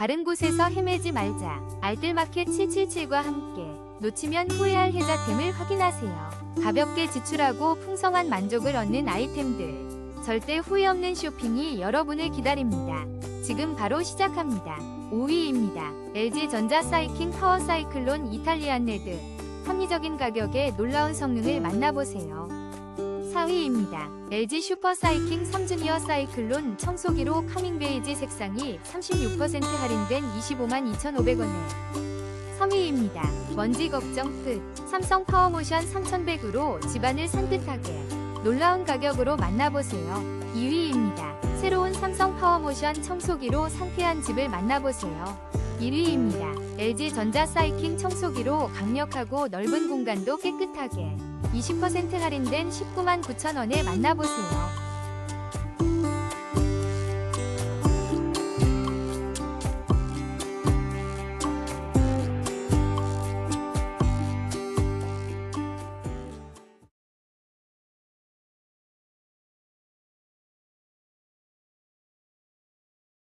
다른 곳에서 헤매지 말자. 알뜰마켓 777과 함께 놓치면 후회할 혜자템을 확인하세요. 가볍게 지출하고 풍성한 만족을 얻는 아이템들. 절대 후회 없는 쇼핑이 여러분을 기다립니다. 지금 바로 시작합니다. 5위입니다. LG전자 사이킹 파워 싸이클론 이탈리안레드. 합리적인 가격에 놀라운 성능을 만나보세요. 4위입니다. LG 슈퍼 사이킹 3주니어 싸이클론 청소기로 카밍베이지 색상이 36% 할인된 252,500원에 3위입니다. 먼지 걱정 끝. 삼성 파워모션 3100으로 집안을 산뜻하게 놀라운 가격으로 만나보세요. 2위입니다. 새로운 삼성 파워모션 청소기로 상쾌한 집을 만나보세요. 1위입니다. LG전자 사이킹 청소기로 강력하고 넓은 공간도 깨끗하게 20% 할인된 199,900원에 만나보세요.